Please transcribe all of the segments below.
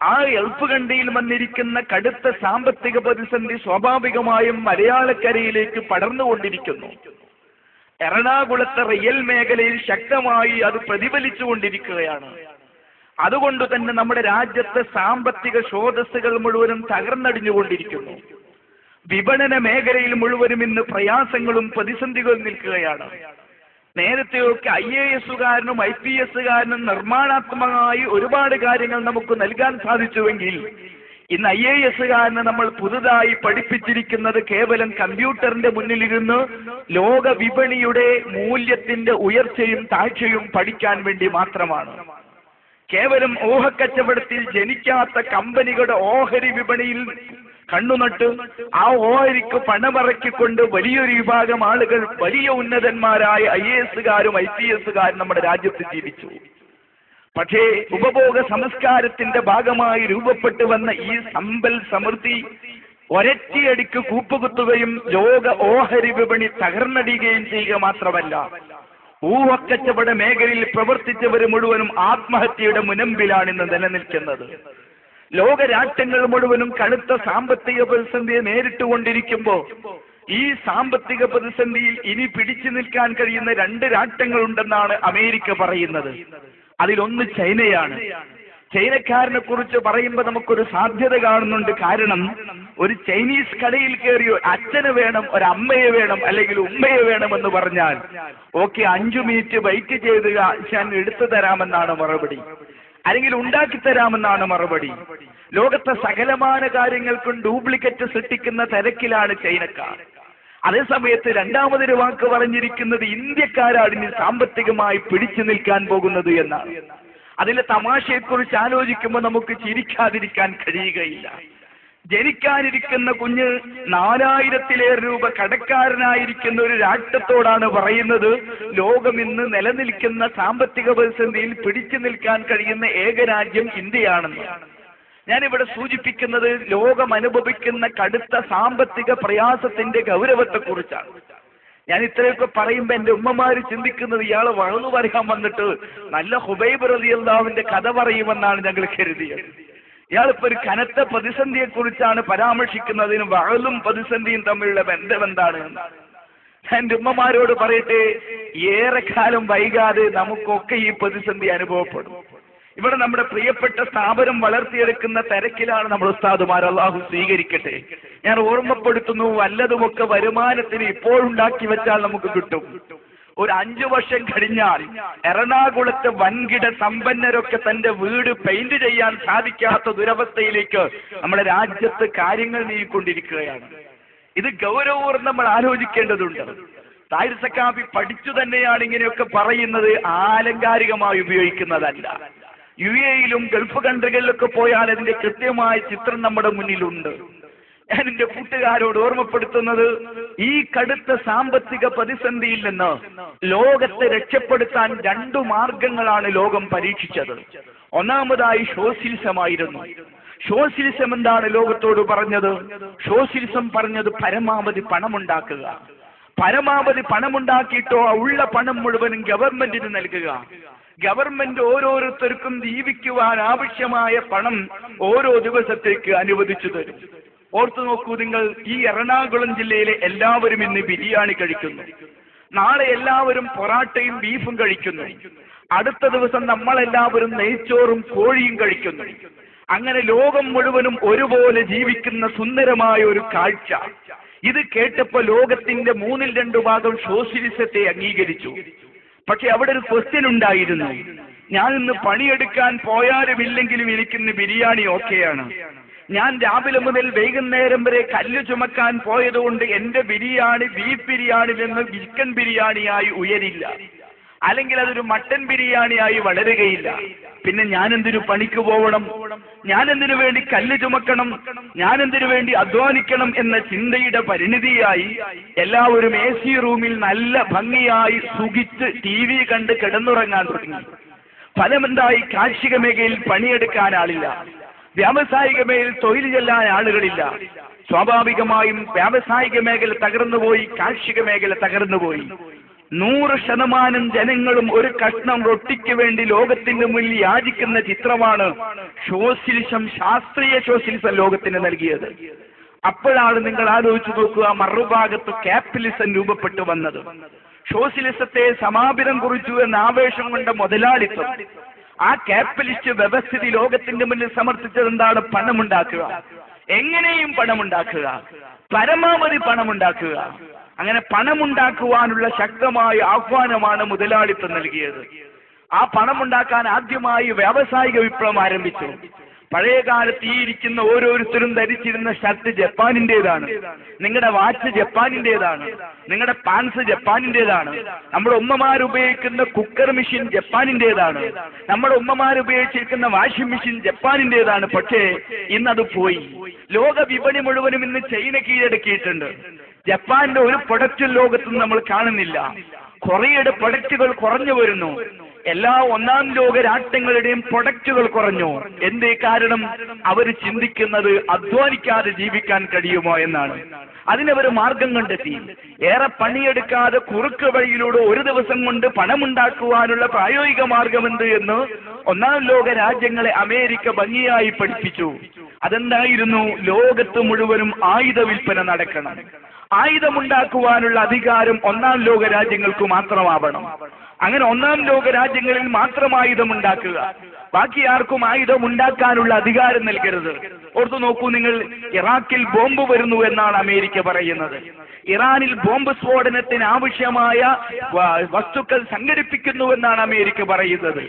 ആ ഗൾഫ് കണ്ടിയിൽ വന്നിരിക്കുന്ന കടുത്ത സാമ്പത്തിക പ്രതിസന്ധി സ്വാഭാവികമായും മലയാളക്കരയിലേക്ക് പടർന്നുകൊണ്ടിരിക്കുന്നു. എറണാകുളത്തെ റിയൽ മേഖലയിൽ ശക്തമായി അത് പ്രതിഫലിച്ചുകൊണ്ടിരിക്കുകയാണ്. അതുകൊണ്ട് തന്നെ നമ്മുടെ രാജ്യത്തെ സാമ്പത്തിക സ്രോതസ്സുകൾ മുഴുവനും തകർന്നടിഞ്ഞുകൊണ്ടിരിക്കുന്നു. വിപണന മേഖലയിൽ മുഴുവനും ഇന്ന് പ്രയാസങ്ങളും പ്രതിസന്ധികളും നിൽക്കുകയാണ്. നേരത്തെയൊക്കെ IAS-കാരനും IPS-കാരനും നിർമ്മാണാത്മകമായി ഒരുപാട് കാര്യങ്ങൾ നമുക്ക് നൽകാൻ സാധിച്ചുവെങ്കിൽ ഇന്ന് IAS-കാരനെ നമ്മൾ പുതുതായി പഠിപ്പിച്ചിരിക്കുന്നത് കേവലം കമ്പ്യൂട്ടറിന്റെ മുന്നിലിരുന്ന് ലോക വിപണിയുടെ മൂല്യത്തിന്റെ ഉയർച്ചയും താഴ്ചയും പഠിക്കാൻ വേണ്ടി മാത്രമാണ്. കേവലം ഊഹക്കച്ചവടത്തിൽ ജനിക്കാത്ത കമ്പനികളുടെ ഓഹരി വിപണിയിൽ കണ്ണുനട്ട് ആ ഓഹരിക്ക് പണമിറക്കിക്കൊണ്ട് വലിയൊരു വിഭാഗം ആളുകൾ വലിയ ഉന്നതന്മാരായ IAS-കാരും IPS-കാരും നമ്മുടെ രാജ്യത്ത് ജീവിച്ചു. പക്ഷേ ഉപഭോഗ സംസ്കാരത്തിന്റെ ഭാഗമായി രൂപപ്പെട്ടു വന്ന ഈ സമ്പൽ സമൃദ്ധി ഒരൊറ്റയടിക്ക് കൂപ്പുകുത്തുകയും ലോക ഓഹരി വിപണി തകർന്നടിയുകയും ചെയ്യുക മാത്രമല്ല, ഊഹക്കച്ചവട മേഖലയിൽ പ്രവർത്തിച്ചവർ മുഴുവനും ആത്മഹത്യയുടെ മുനമ്പിലാണ് ഇന്ന് നിലനിൽക്കുന്നത്. ലോകരാഷ്ട്രങ്ങൾ മുഴുവനും കടുത്ത സാമ്പത്തിക പ്രതിസന്ധിയെ നേരിട്ടുകൊണ്ടിരിക്കുമ്പോൾ ഈ സാമ്പത്തിക പ്രതിസന്ധിയിൽ ഇനി പിടിച്ചു നിൽക്കാൻ കഴിയുന്ന 2 രാഷ്ട്രങ്ങളുണ്ടെന്നാണ് അമേരിക്ക പറയുന്നത്. അതിലൊന്ന് ചൈനയാണ്. ചൈനക്കാരനെ കുറിച്ച് പറയുമ്പോൾ നമുക്കൊരു സാധ്യത കാണുന്നുണ്ട്. കാരണം ഒരു ചൈനീസ് കടയിൽ കയറി അച്ഛന് വേണം, ഒരമ്മയെ വേണം, അല്ലെങ്കിൽ ഉമ്മയെ വേണമെന്ന് പറഞ്ഞാൽ ഓക്കെ 5 മിനിറ്റ് വെയിറ്റ് ചെയ്ത് ഞാൻ എടുത്തു തരാമെന്നാണ് മറുപടി, അല്ലെങ്കിൽ ഉണ്ടാക്കി തരാമെന്നാണ് മറുപടി. ലോകത്തെ സകലമാന കാര്യങ്ങൾക്കും ഡ്യൂപ്ലിക്കേറ്റ് സൃഷ്ടിക്കുന്ന തിരക്കിലാണ് ചൈനക്കാർ. അതേസമയത്ത് രണ്ടാമതൊരു വാക്ക് പറഞ്ഞിരിക്കുന്നത് ഇന്ത്യക്കാരാണ് ഇനി സാമ്പത്തികമായി പിടിച്ചു നിൽക്കാൻ പോകുന്നത് എന്നാണ്. അതിലെ തമാശയെക്കുറിച്ച് ആലോചിക്കുമ്പോൾ നമുക്ക് ചിരിക്കാതിരിക്കാൻ കഴിയുകയില്ല. ജനിക്കാനിരിക്കുന്ന കുഞ്ഞ് 4000-ലേറെ രൂപ കടക്കാരനായിരിക്കുന്ന ഒരു രാഷ്ട്രത്തോടാണ് പറയുന്നത് ലോകം ഇന്ന് നിലനിൽക്കുന്ന സാമ്പത്തിക പ്രതിസന്ധിയിൽ പിടിച്ചു നിൽക്കാൻ കഴിയുന്ന ഏക രാജ്യം ഇന്ത്യയാണെന്ന്. ഞാനിവിടെ സൂചിപ്പിക്കുന്നത് ലോകം അനുഭവിക്കുന്ന കടുത്ത സാമ്പത്തിക പ്രയാസത്തിന്റെ ഗൗരവത്തെക്കുറിച്ചാണ്. ഞാൻ ഇത്രയൊക്കെ പറയുമ്പോൾ എന്റെ ഉമ്മമാര് ചിന്തിക്കുന്നത് ഇയാളെ വളർന്നു പറയാൻ വന്നിട്ട് നല്ല ഹുബൈബ് റളിയല്ലാഹുവിന്റെ കഥ പറയുമെന്നാണ് ഞങ്ങൾ കരുതിയത്. ഇയാളിപ്പോ ഒരു കനത്ത പ്രതിസന്ധിയെ കുറിച്ചാണ് പരാമർശിക്കുന്നതിന് വഅലും പ്രതിസന്ധിയും തമ്മിലുള്ള ബന്ധം എന്താണ്? എന്റെ ഉമ്മമാരോട് പറയട്ടെ, ഏറെക്കാലം വൈകാതെ നമുക്കൊക്കെ ഈ പ്രതിസന്ധി അനുഭവപ്പെടും. ഇവിടെ നമ്മുടെ പ്രിയപ്പെട്ട സ്ഥാപനം വളർത്തിയെടുക്കുന്ന തിരക്കിലാണ് നമ്മൾ ഉസ്താദുമാർ, അള്ളാഹു സ്വീകരിക്കട്ടെ. ഞാൻ ഓർമ്മപ്പെടുത്തുന്നു, വല്ലതുമൊക്കെ വരുമാനത്തിന് ഇപ്പോഴുണ്ടാക്കി വെച്ചാൽ നമുക്ക് കിട്ടും. ഒരു 5 വർഷം കഴിഞ്ഞാൽ എറണാകുളത്തെ വൻകിട സമ്പന്നരൊക്കെ തന്റെ വീട് പെയിന്റ് ചെയ്യാൻ സാധിക്കാത്ത ദുരവസ്ഥയിലേക്ക് നമ്മുടെ രാജ്യത്ത് കാര്യങ്ങൾ നീങ്ങിക്കൊണ്ടിരിക്കുകയാണ്. ഇത് ഗൗരവപൂർവ്വം നമ്മൾ ആലോചിക്കേണ്ടതുണ്ട്. താഹിർ സഖാഫി പഠിച്ചു തന്നെയാണ് ഇങ്ങനെയൊക്കെ പറയുന്നത്, ആലങ്കാരികമായി ഉപയോഗിക്കുന്നതല്ല. UAE-യിലും ഗൾഫ് കൺട്രികളിലൊക്കെ പോയാൽ അതിന്റെ കൃത്യമായ ചിത്രം നമ്മുടെ മുന്നിലുണ്ട്. ഞാൻ എന്റെ കൂട്ടുകാരോട് ഓർമ്മപ്പെടുത്തുന്നത്, ഈ കടുത്ത സാമ്പത്തിക പ്രതിസന്ധിയിൽ നിന്ന് ലോകത്തെ രക്ഷപ്പെടുത്താൻ 2 മാർഗങ്ങളാണ് ലോകം പരീക്ഷിച്ചത്. ഒന്നാമതായി സോഷ്യലിസമായിരുന്നു. സോഷ്യലിസം എന്താണ് ലോകത്തോട് പറഞ്ഞത്? സോഷ്യലിസം പറഞ്ഞത് പരമാവധി പണമുണ്ടാക്കുക. പരമാവധി പണമുണ്ടാക്കിയിട്ടോ ഉള്ള പണം മുഴുവനും ഗവൺമെന്റിന് നൽകുക. ഗവൺമെന്റ് ഓരോരുത്തർക്കും ജീവിക്കുവാൻ ആവശ്യമായ പണം ഓരോ ദിവസത്തേക്ക് അനുവദിച്ചു തരും. ഓർത്തു നോക്കൂ നിങ്ങൾ, ഈ എറണാകുളം ജില്ലയിലെ എല്ലാവരും ഇന്ന് ബിരിയാണി കഴിക്കുന്നു. നാളെ എല്ലാവരും പൊറാട്ടയും ബീഫും കഴിക്കുന്നു. അടുത്ത ദിവസം നമ്മളെല്ലാവരും നെയ്ച്ചോറും കോഴിയും കഴിക്കുന്നു. അങ്ങനെ ലോകം മുഴുവനും ഒരുപോലെ ജീവിക്കുന്ന സുന്ദരമായ ഒരു കാഴ്ച. ഇത് കേട്ടപ്പോൾ ലോകത്തിന്റെ 2/3 ഭാഗം സോഷ്യലിസത്തെ അംഗീകരിച്ചു. പക്ഷെ അവിടെ ഒരു ക്വസ്റ്റ്യൻ ഉണ്ടായിരുന്നു. ഞാൻ ഇന്ന് പണിയെടുക്കാൻ പോയാലും ഇല്ലെങ്കിലും എനിക്കിന്ന് ബിരിയാണി ഓക്കെയാണ്. ഞാൻ രാവിലെ മുതൽ വൈകുന്നേരം വരെ കല്ല് ചുമക്കാൻ പോയതുകൊണ്ട് എന്റെ ബിരിയാണി ബീഫ് ബിരിയാണിയിൽ നിന്ന് ചിക്കൻ ബിരിയാണിയായി ഉയരില്ല, അല്ലെങ്കിൽ അതൊരു മട്ടൻ ബിരിയാണിയായി വളരുകയില്ല. പിന്നെ ഞാൻ എന്തിനു പണിക്ക് പോകണം? ഞാൻ എന്തിനു വേണ്ടി കല്ല് ചുമക്കണം? ഞാൻ എന്തിനു വേണ്ടി അധ്വാനിക്കണം എന്ന ചിന്തയുടെ പരിണിതിയായി എല്ലാവരും AC റൂമിൽ നല്ല ഭംഗിയായി സുഖിച്ച് TV കണ്ട് കിടന്നുറങ്ങാൻ തുടങ്ങി. ഫലമെന്തായി? കാർഷിക മേഖലയിൽ പണിയെടുക്കാൻ ആളില്ല, വ്യാവസായിക മേഖലയിൽ തൊഴിൽ ചെല്ലാൻ ആളുകളില്ല. സ്വാഭാവികമായും വ്യാവസായിക മേഖല തകർന്നുപോയി, കാർഷിക മേഖല തകർന്നുപോയി. 100% ജനങ്ങളും ഒരു കഷ്ണം റൊട്ടിക്ക് വേണ്ടി ലോകത്തിന്റെ മുന്നിൽ യാചിക്കുന്ന ചിത്രമാണ് സോഷ്യലിസം, ശാസ്ത്രീയ സോഷ്യലിസം ലോകത്തിന് നൽകിയത്. അപ്പോഴാണ് നിങ്ങൾ ആലോചിച്ചു നോക്കുക, മറുഭാഗത്ത് ക്യാപിറ്റലിസം രൂപപ്പെട്ടു വന്നത്. സോഷ്യലിസത്തെ സമാപിതം കുറിച്ചു എന്ന ആവേശം കൊണ്ട മുതലാളിത്തം, ആ ക്യാപിറ്റലിസ്റ്റ് വ്യവസ്ഥിതി ലോകത്തിന്റെ മുന്നിൽ സമർത്ഥിച്ചത് എന്താണ്? പണമുണ്ടാക്കുക, എങ്ങനെയും പണമുണ്ടാക്കുക, പരമാവധി പണമുണ്ടാക്കുക. അങ്ങനെ പണമുണ്ടാക്കുവാനുള്ള ശക്തമായ ആഹ്വാനമാണ് മുതലാളിത്തം നൽകിയത്. ആ പണമുണ്ടാക്കാൻ ആദ്യമായി വ്യാവസായിക വിപ്ലവം ആരംഭിച്ചു. പഴയ കാലത്ത് ഈ ഇരിക്കുന്ന ഓരോരുത്തരും ധരിച്ചിരുന്ന ഷർട്ട് ജപ്പാനിൻ്റെതാണ്, നിങ്ങളുടെ വാച്ച് ജപ്പാനിൻ്റെതാണ്, നിങ്ങളുടെ പാൻസ് ജപ്പാനിൻ്റെതാണ്, നമ്മുടെ ഉമ്മമാർ ഉപയോഗിക്കുന്ന കുക്കർ മെഷീൻ ജപ്പാനിൻ്റെതാണ്, നമ്മുടെ ഉമ്മമാർ ഉപയോഗിച്ചിരിക്കുന്ന വാഷിംഗ് മെഷീൻ ജപ്പാനിൻ്റെതാണ്. പക്ഷേ ഇന്നത് പോയി. ലോക വിപണി മുഴുവനും ഇന്ന് ചൈന കീഴടക്കിയിട്ടുണ്ട്. ജപ്പാന്റെ ഒരു പ്രൊഡക്റ്റും ലോകത്തും നമ്മൾ കാണുന്നില്ല. കൊറിയയുടെ പ്രൊഡക്റ്റുകൾ കുറഞ്ഞു വരുന്നു. എല്ലാ ഒന്നാം ലോക രാഷ്ട്രങ്ങളുടെയും പ്രൊഡക്റ്റുകൾ കുറഞ്ഞു. എന്തേ കാരണം? അവർ ചിന്തിക്കുന്നത് അധ്വാനിക്കാതെ ജീവിക്കാൻ കഴിയുമോ എന്നാണ്. അതിനവർ മാർഗം കണ്ടെത്തി. ഏറെ പണിയെടുക്കാതെ കുറുക്ക് വഴിയിലൂടെ ഒരു ദിവസം കൊണ്ട് പണമുണ്ടാക്കുവാനുള്ള പ്രായോഗിക മാർഗമെന്ത് എന്ന് ഒന്നാം ലോക രാജ്യങ്ങളെ അമേരിക്ക ഭംഗിയായി പഠിപ്പിച്ചു. അതെന്തായിരുന്നു? ലോകത്ത് മുഴുവനും ആയുധ വിൽപ്പന നടക്കണം. ആയുധമുണ്ടാക്കുവാനുള്ള അധികാരം ഒന്നാം ലോക രാജ്യങ്ങൾക്ക് മാത്രമാവണം. അങ്ങനെ ഒന്നാം ലോക രാജ്യങ്ങളിൽ മാത്രം ആയുധമുണ്ടാക്കുക, ബാക്കി ആർക്കും ആയുധം ഉണ്ടാക്കാനുള്ള അധികാരം നൽകരുത്. ഓർത്തു നോക്കൂ നിങ്ങൾ, ഇറാഖിൽ ബോംബ് വരുന്നു എന്നാണ് അമേരിക്ക പറയുന്നത്. ഇറാനിൽ ബോംബ് സ്ഫോടനത്തിന് ആവശ്യമായ വസ്തുക്കൾ സംഘടിപ്പിക്കുന്നുവെന്നാണ് അമേരിക്ക പറയുന്നത്.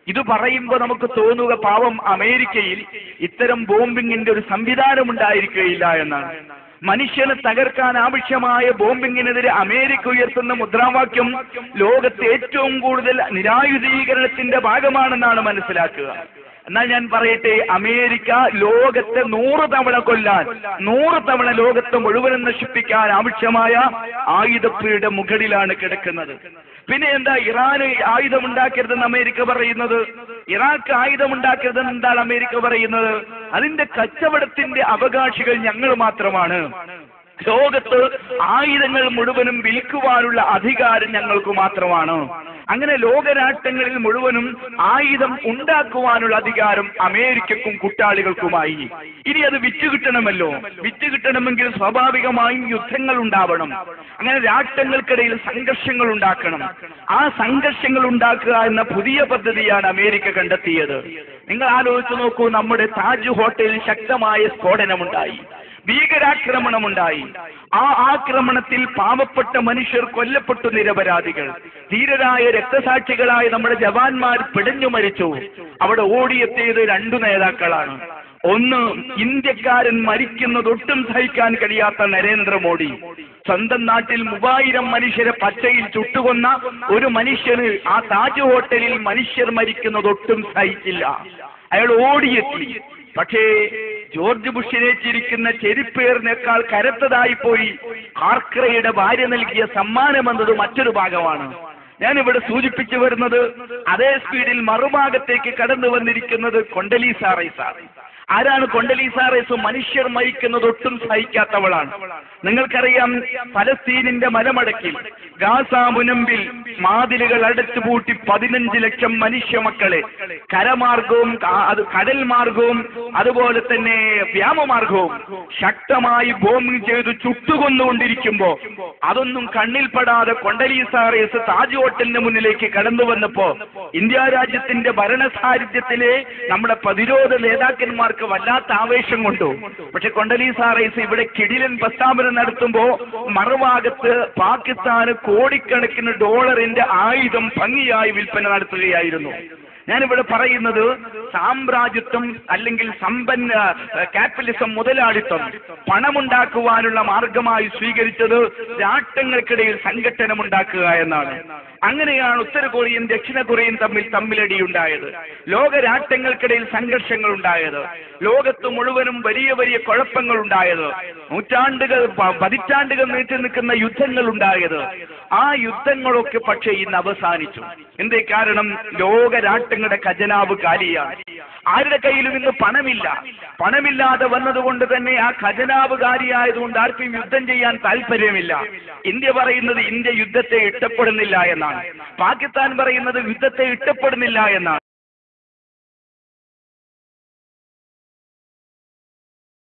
ഇത് പറയുമ്പോൾ നമുക്ക് തോന്നുക പാവം അമേരിക്കയിൽ ഇത്തരം ബോംബിങ്ങിന്റെ ഒരു സംവിധാനം ഉണ്ടായിരിക്കുകയില്ല എന്നാണ്. മനുഷ്യനെ തകർക്കാൻ ആവശ്യമായ ബോംബിങ്ങിനെതിരെ അമേരിക്ക ഉയർത്തുന്ന മുദ്രാവാക്യം ലോകത്തെ ഏറ്റവും കൂടുതൽ നിരായുധീകരണത്തിന്റെ ഭാഗമാണെന്നാണ് മനസ്സിലാക്കുക. എന്നാൽ ഞാൻ പറയട്ടെ, അമേരിക്ക ലോകത്തെ 100 തവണ കൊല്ലാൻ, 100 തവണ ലോകത്തെ മുഴുവനും നശിപ്പിക്കാൻ ആവശ്യമായ ആയുധപ്പുയുടെ മുകളിലാണ് കിടക്കുന്നത്. പിന്നെ എന്താ ഇറാന് ആയുധമുണ്ടാക്കരുതെന്ന് അമേരിക്ക പറയുന്നത്? ഇറാഖ് ആയുധമുണ്ടാക്കരുതെന്ന് എന്താണ് അമേരിക്ക പറയുന്നത്? അതിന്റെ കച്ചവടത്തിന്റെ അവകാശികൾ ഞങ്ങൾ മാത്രമാണ്. ലോകത്ത് ആയുധങ്ങൾ മുഴുവനും വിൽക്കുവാനുള്ള അധികാരം ഞങ്ങൾക്ക് മാത്രമാണ്. അങ്ങനെ ലോകരാഷ്ട്രങ്ങളിൽ മുഴുവനും ആയുധം ഉണ്ടാക്കുവാനുള്ള അധികാരം അമേരിക്കക്കും കൂട്ടാളികൾക്കുമായി. ഇനി അത് വിറ്റ് കിട്ടണമല്ലോ. വിറ്റ് കിട്ടണമെങ്കിൽ സ്വാഭാവികമായും യുദ്ധങ്ങൾ ഉണ്ടാവണം. അങ്ങനെ രാഷ്ട്രങ്ങൾക്കിടയിൽ സംഘർഷങ്ങൾ ഉണ്ടാക്കണം. ആ സംഘർഷങ്ങൾ ഉണ്ടാക്കുക എന്ന പുതിയ പദ്ധതിയാണ് അമേരിക്ക കണ്ടെത്തിയത്. നിങ്ങൾ ആലോചിച്ച് നോക്കൂ, നമ്മുടെ താജ് ഹോട്ടലിൽ ശക്തമായ സ്ഫോടനമുണ്ടായി, ഭീകരാക്രമണമുണ്ടായി. ആ ആക്രമണത്തിൽ പാവപ്പെട്ട മനുഷ്യർ കൊല്ലപ്പെട്ടു, നിരപരാധികൾ, ധീരരായ രക്തസാക്ഷികളായ നമ്മുടെ ജവാന്മാർ പിടഞ്ഞു മരിച്ചു. അവിടെ ഓടിയെത്തിയത് 2 നേതാക്കളാണ്. ഒന്ന്, ഇന്ത്യക്കാരൻ മരിക്കുന്നതൊട്ടും സഹിക്കാൻ കഴിയാത്ത നരേന്ദ്രമോദി. സ്വന്തം നാട്ടിൽ 3000 മനുഷ്യരെ പച്ചയിൽ ചുട്ടുകൊന്ന ഒരു മനുഷ്യന് ആ താജ് ഹോട്ടലിൽ മനുഷ്യർ മരിക്കുന്നതൊട്ടും സഹിക്കില്ല. അയാൾ ഓടിയെത്തി. പക്ഷേ ജോർജ് ബുഷിനേറ്റിരിക്കുന്ന ചെരിപ്പേറിനേക്കാൾ കരുത്തതായി പോയി ആർക്രയുടെ ഭാര്യ നൽകിയ സമ്മാനം എന്നത് മറ്റൊരു ഭാഗമാണ്. ഞാനിവിടെ സൂചിപ്പിച്ചു വരുന്നത് അതേ സ്പീഡിൽ മറുഭാഗത്തേക്ക് കടന്നു വന്നിരിക്കുന്നത് കൊണ്ടലീസ റൈസാണ്. ആരാണ് കൊണ്ടലീസ റൈസ്? മനുഷ്യർ മരിക്കുന്നതൊട്ടും സഹിക്കാത്തവളാണ്. നിങ്ങൾക്കറിയാം, ഫലസ്തീനിന്റെ മലമടക്കിൽ ഗാസ മുനമ്പിൽ മാതിലുകൾ അടച്ചുപൂട്ടി 15 ലക്ഷം മനുഷ്യ മക്കളെ കരമാർഗവും കടൽ മാർഗവും അതുപോലെ തന്നെ വ്യോമമാർഗവും ശക്തമായി ബോംബിംഗ് ചെയ്ത് ചുട്ടുകൊന്നുകൊണ്ടിരിക്കുമ്പോ അതൊന്നും കണ്ണിൽപ്പെടാതെ കൊണ്ടലീസ റൈസ് താജ് ഹോട്ടലിന് മുന്നിലേക്ക് കടന്നു വന്നപ്പോ ഇന്ത്യ രാജ്യത്തിന്റെ ഭരണസാരഥ്യത്തിലെ നമ്മുടെ പ്രതിരോധ നേതാക്കന്മാർക്ക് വല്ലാത്ത ആവേശം കൊണ്ടു. പക്ഷെ കൊണ്ടലീസ റൈസ് ഇവിടെ കിടിലൻ പ്രസ്താവന നടത്തുമ്പോ മറുഭാഗത്ത് പാകിസ്ഥാന് കോടിക്കണക്കിന് ഡോളറിന്റെ ആയുധം ഭംഗിയായി വിൽപ്പന നടത്തുകയായിരുന്നു. ഞാനിവിടെ പറയുന്നത് സാമ്രാജ്യത്വം അല്ലെങ്കിൽ സമ്പന്ന ക്യാപിറ്റലിസം, മുതലാളിത്തം പണമുണ്ടാക്കുവാനുള്ള മാർഗമായി സ്വീകരിച്ചത് രാഷ്ട്രങ്ങൾക്കിടയിൽ സംഘട്ടനം ഉണ്ടാക്കുക എന്നാണ്. അങ്ങനെയാണ് ഉത്തര കൊറിയയും ദക്ഷിണ കൊറിയയും തമ്മിലടിയുണ്ടായത്. ലോക രാഷ്ട്രങ്ങൾക്കിടയിൽ സംഘർഷങ്ങൾ ഉണ്ടായത്. ലോകത്ത് മുഴുവനും വലിയ വലിയ കുഴപ്പങ്ങൾ ഉണ്ടായത്. പതിറ്റാണ്ടുകൾ നീട്ടി നിൽക്കുന്ന യുദ്ധങ്ങൾ ഉണ്ടായത്. ആ യുദ്ധങ്ങളൊക്കെ പക്ഷേ ഇന്ന് അവസാനിച്ചു. എന്തേ കാരണം? ലോക രാഷ്ട്രങ്ങളുടെ ഖജനാവ് കാലിയാണ്. ആരുടെ കയ്യിലും ഇന്ന് പണമില്ല. പണമില്ലാതെ വന്നതുകൊണ്ട് തന്നെ ആ ഖജനാവുകാരിയായതുകൊണ്ട് ആർക്കും യുദ്ധം ചെയ്യാൻ താല്പര്യമില്ല. ഇന്ത്യ പറയുന്നത് ഇന്ത്യ യുദ്ധത്തെ ഇഷ്ടപ്പെടുന്നില്ല എന്നാണ്. പാകിസ്ഥാൻ പറയുന്നത് യുദ്ധത്തെ ഇഷ്ടപ്പെടുന്നില്ല എന്നാണ്.